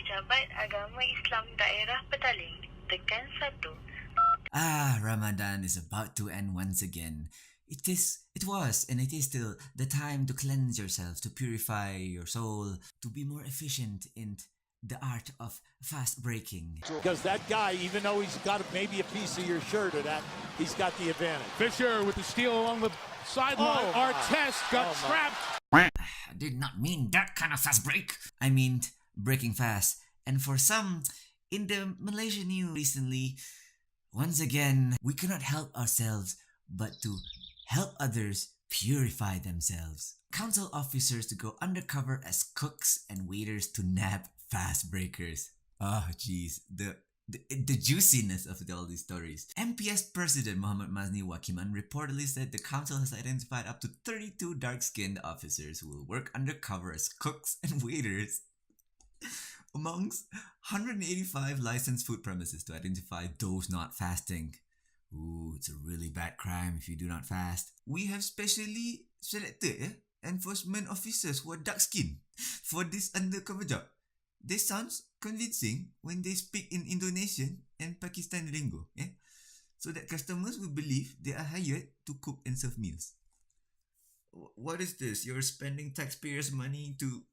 Pejabat Agama Islam Daerah Petaling, tekan 1. Ramadan is about to end once again. It was, and it is still the time to cleanse yourself, to purify your soul, to be more efficient in the art of fast breaking. Because that guy, even though he's got maybe a piece of your shirt or that, he's got the advantage. Fisher with the steal along the sideline. Artest got trapped. I did not mean that kind of fast break. I meant breaking fast. And for some, in the Malaysia news recently, once again, we cannot help ourselves but to help others purify themselves. Council officers to go undercover as cooks and waiters to nab fast breakers. Oh jeez, the juiciness of all these stories. MPS President Muhammad Mazni Wakiman reportedly said the council has identified up to 32 dark-skinned officers who will work undercover as cooks and waiters amongst 185 licensed food premises to identify those not fasting. Ooh, it's a really bad crime if you do not fast. We have specially selected enforcement officers who are dark-skinned for this undercover job. This sounds convincing when they speak in Indonesian and Pakistani lingo, so that customers will believe they are hired to cook and serve meals. What is this? You're spending taxpayers' money to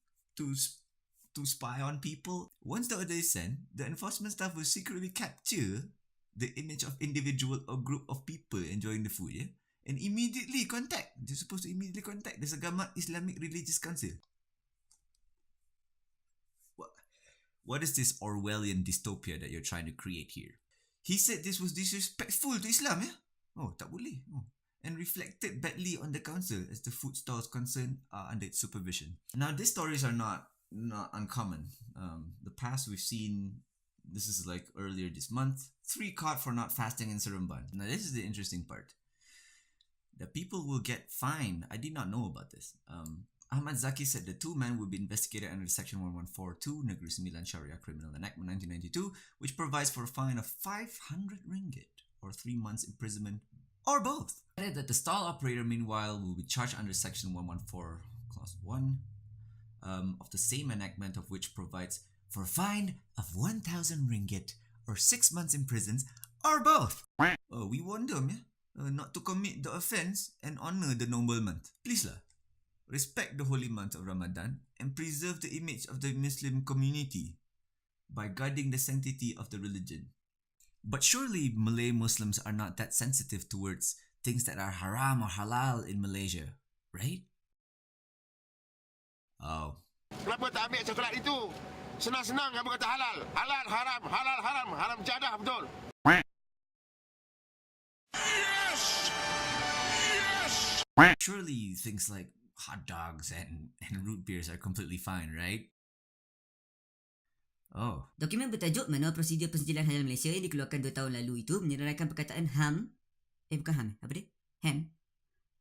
spy on people? Once the order is sent, the enforcement staff will secretly capture the image of individual or group of people enjoying the food, and immediately contact. They're supposed to immediately contact the Sagama Islamic Religious Council. What is this Orwellian dystopia that you're trying to create here? He said this was disrespectful to Islam, Oh, tak boleh. And reflected badly on the council as the food stalls concerned are under its supervision. Now, these stories are not uncommon. The past we've seen, this is like earlier this month, 3 caught for not fasting in Seremban. Now, this is the interesting part. The people will get fined. I did not know about this. Ahmad Zaki said the 2 men will be investigated under Section 1142 Negeri Sembilan Sharia Criminal Enactment 1992, which provides for a fine of 500 ringgit or 3 months imprisonment or both. Added that the stall operator, meanwhile, will be charged under Section 114 Clause 1 of the same enactment, of which provides for a fine of 1,000 ringgit or 6 months in prison or both. We warn them not to commit the offence and honour the noble month. Please lah. Respect the holy month of Ramadan and preserve the image of the Muslim community by guarding the sanctity of the religion. But surely Malay Muslims are not that sensitive towards things that are haram or halal in Malaysia, right? Oh. Kenapa tak ambil coklat itu? Senang-senang kamu kata halal. Halal, haram, halal, haram. Haram jadah, betul. Yes! Surely things like hot dogs and root beers are completely fine, right? Oh. Dokumen bertajuk Manual Prosedur Pensijilan Halal Malaysia yang dikeluarkan 2 tahun lalu itu menyerahkan perkataan bukan ham, apa dia? Ham,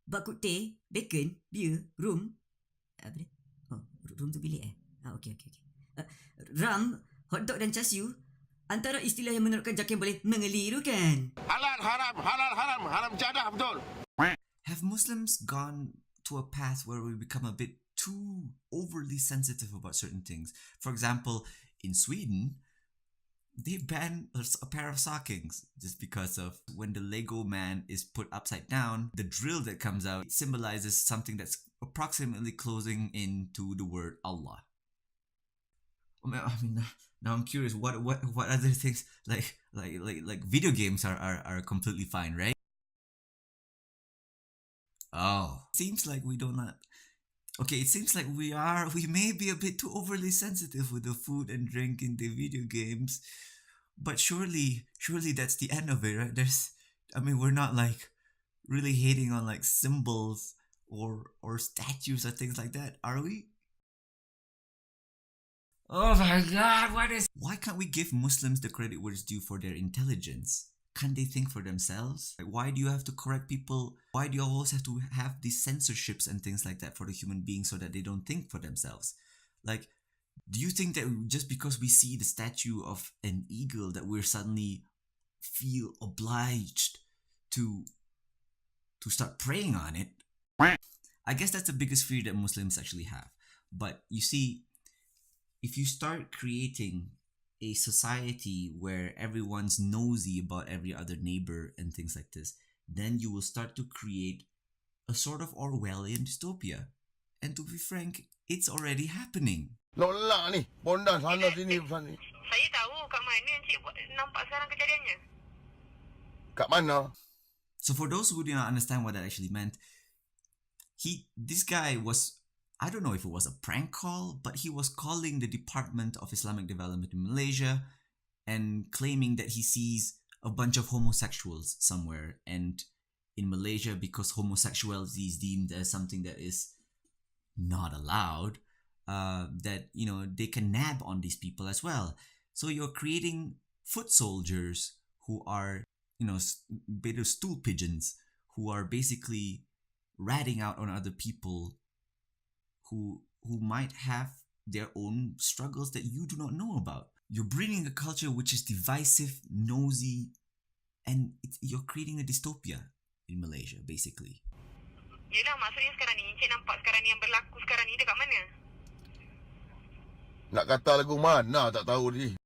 bak kuteh, bacon, beer, rum, apa dia? Oh, rum tu bilik okey. Ram, hotdog dan chasiu antara istilah yang menurutkan Jakim boleh mengelirukan. Halal, haram, halal, haram. Haram jadah, betul. Have Muslims gone to a path where we become a bit too overly sensitive about certain things? For example, in Sweden, they ban a pair of stockings just because of when the Lego man is put upside down, the drill that comes out symbolizes something that's approximately closing into the word Allah. I mean, now I'm curious, what other things like video games are completely fine, right? Oh, seems like we don't not. Okay, it seems like we may be a bit too overly sensitive with the food and drink in the video games, but surely that's the end of it, right? We're not like really hating on like symbols or statues or things like that, are we? Oh my God, why can't we give Muslims the credit where it's due for their intelligence? Can't they think for themselves? Why do you have to correct people? Why do you always have to have these censorships and things like that for the human beings so that they don't think for themselves? Like, do you think that just because we see the statue of an eagle that we're suddenly feel obliged to start praying on it? I guess that's the biggest fear that Muslims actually have. But you see, if you start creating a society where everyone's nosy about every other neighbor and things like this, then you will start to create a sort of Orwellian dystopia. And to be frank, it's already happening. Lola ni, bondan sana sini sana ni. Saya tahu kat mana Encik nampak sekarang kejadiannya. Kat mana? So for those who do not understand what that actually meant, this guy was, I don't know if it was a prank call, but he was calling the Department of Islamic Development in Malaysia and claiming that he sees a bunch of homosexuals somewhere. And in Malaysia, because homosexuality is deemed as something that is not allowed, that, you know, they can nab on these people as well. So you're creating foot soldiers who are, you know, bit of stool pigeons who are basically ratting out on other people who might have their own struggles that you do not know about. You're breeding a culture which is divisive, nosy, and you're creating a dystopia in Malaysia, basically. Yelah, maksudnya sekarang ni Encik nampak sekarang ni yang berlaku sekarang ni dekat mana? Nak kata lagu mana tak tahu ni.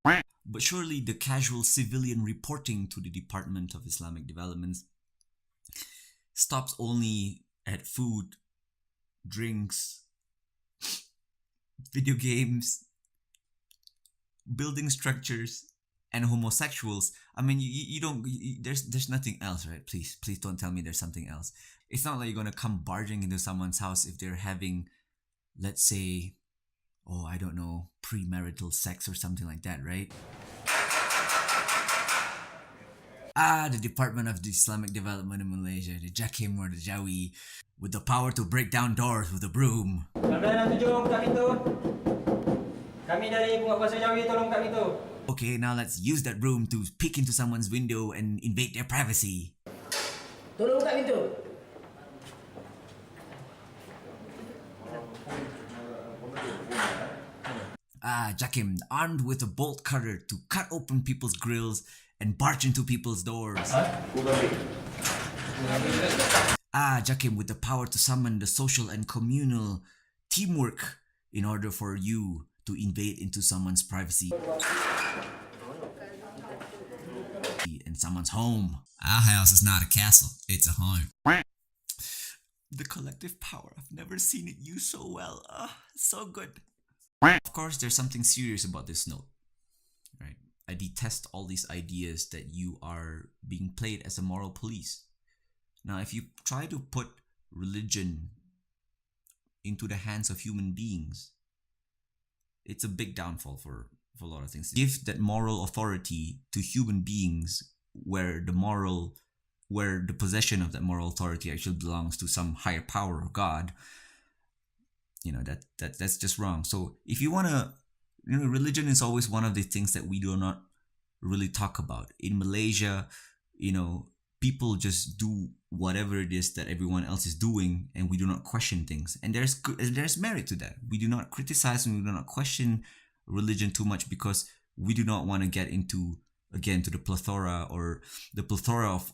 But surely the casual civilian reporting to the Department of Islamic Development stops only at food, drinks, video games, building structures, and homosexuals. I mean, you don't. There's nothing else, right? Please don't tell me there's something else. It's not like you're gonna come barging into someone's house if they're having, let's say, I don't know, premarital sex or something like that, right? The Department of Islamic Development in Malaysia, the Jakim or the Jawi, with the power to break down doors with a broom. Okay, now let's use that broom to peek into someone's window and invade their privacy. Tolong buka pintu. Jakim, armed with a bolt cutter to cut open people's grills and barge into people's doors. Jakim, with the power to summon the social and communal teamwork in order for you to invade into someone's privacy and someone's home. Our house is not a castle, it's a home. The collective power, I've never seen it used so well. So good. Of course, there's something serious about this note, right? I detest all these ideas that you are being played as a moral police. Now, if you try to put religion into the hands of human beings, it's a big downfall for a lot of things. Give that moral authority to human beings where the possession of that moral authority actually belongs to some higher power or God. You know, that's just wrong. So if you want to, you know, religion is always one of the things that we do not really talk about. In Malaysia, you know, people just do whatever it is that everyone else is doing, and we do not question things. And there's merit to that. We do not criticize and we do not question religion too much because we do not want to get into, again, to the plethora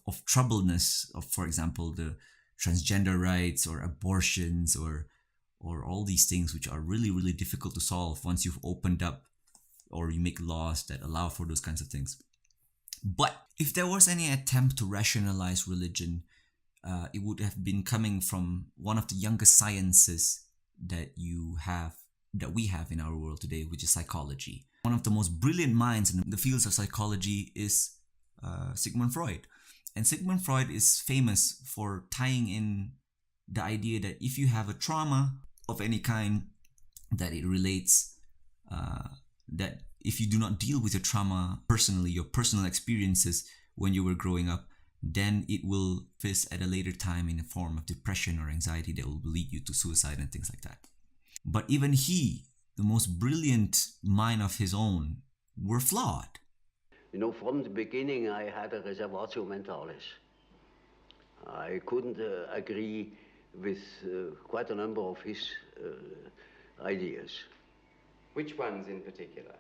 of troubleness of, for example, the transgender rights or abortions or all these things which are really, really difficult to solve once you've opened up or you make laws that allow for those kinds of things. But if there was any attempt to rationalize religion, it would have been coming from one of the youngest sciences that we have in our world today, which is psychology. One of the most brilliant minds in the fields of psychology is Sigmund Freud. And Sigmund Freud is famous for tying in the idea that if you have a trauma of any kind, that it relates, that if you do not deal with your trauma personally, your personal experiences when you were growing up, then it will fizz at a later time in a form of depression or anxiety that will lead you to suicide and things like that. But even he, the most brilliant mind of his own, were flawed. You know, from the beginning I had a reservatio mentalis. I couldn't agree with quite a number of his ideas. Which ones in particular?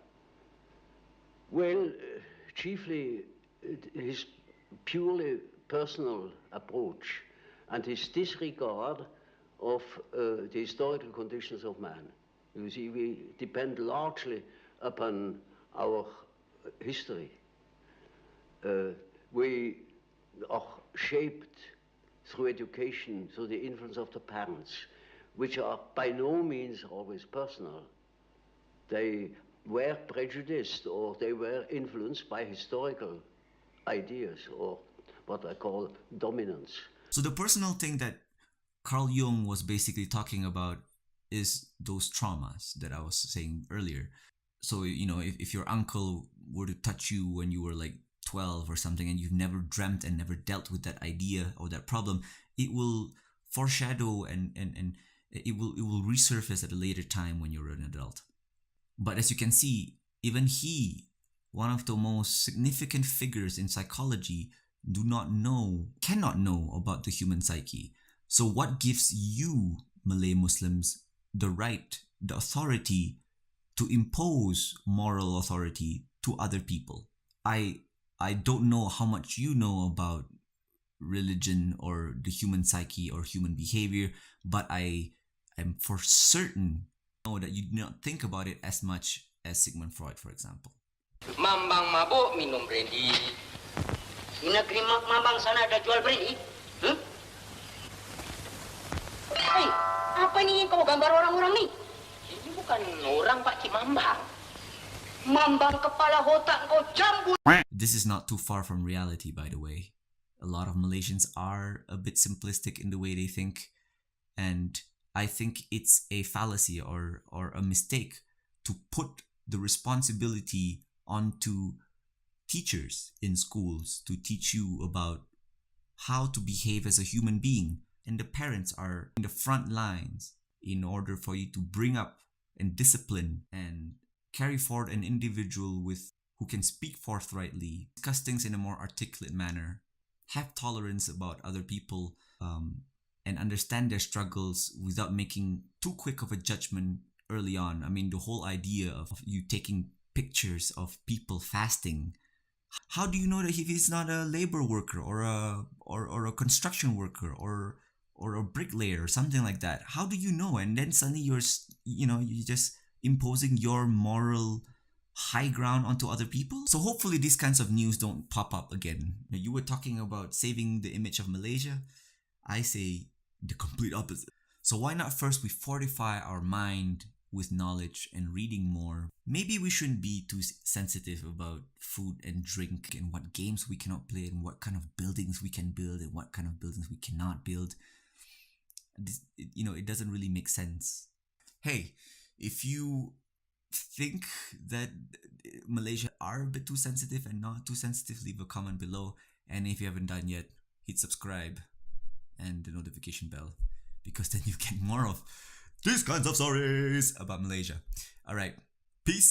Well, chiefly his purely personal approach and his disregard of the historical conditions of man. You see, we depend largely upon our history. We are shaped through education, through the influence of the parents, which are by no means always personal. They were prejudiced or they were influenced by historical ideas or what I call dominance. So the personal thing that Carl Jung was basically talking about is those traumas that I was saying earlier. So, you know, if your uncle were to touch you when you were like 12 or something and you've never dreamt and never dealt with that idea or that problem, it will foreshadow and it will resurface at a later time when you're an adult. But as you can see, even he, one of the most significant figures in psychology, cannot know about the human psyche. So what gives you, Malay Muslims, the right, the authority to impose moral authority to other people? I don't know how much you know about religion or the human psyche or human behavior, but I am for certain know that you do not think about it as much as Sigmund Freud, for example. Mambang mabuk minum brandy. Di negeri Mambang sana ada jual brandy? Hei, apa ini kau gambar orang-orang ni? Ini bukan orang Pak Cik Mambang. Mambang kepala otak kau jambut. This is not too far from reality, by the way. A lot of Malaysians are a bit simplistic in the way they think, and I think it's a fallacy or a mistake to put the responsibility onto teachers in schools to teach you about how to behave as a human being. And the parents are in the front lines in order for you to bring up and discipline and carry forward an individual who can speak forthrightly, discuss things in a more articulate manner, have tolerance about other people, and understand their struggles without making too quick of a judgment early on. I mean, the whole idea of you taking pictures of people fasting. How do you know that if he's not a labor worker or a construction worker or a bricklayer or something like that? How do you know? And then suddenly you're just imposing your moral high ground onto other people. So hopefully these kinds of news don't pop up again. Now, you were talking about saving the image of Malaysia. I say the complete opposite. So why not first we fortify our mind with knowledge and reading more? Maybe we shouldn't be too sensitive about food and drink and what games we cannot play and what kind of buildings we can build and what kind of buildings we cannot build. It doesn't really make sense. Hey, if you think that Malaysia are a bit too sensitive and not too sensitive, leave a comment below. And if you haven't done yet, hit subscribe and the notification bell, because then you get more of these kinds of stories about Malaysia. All right, peace.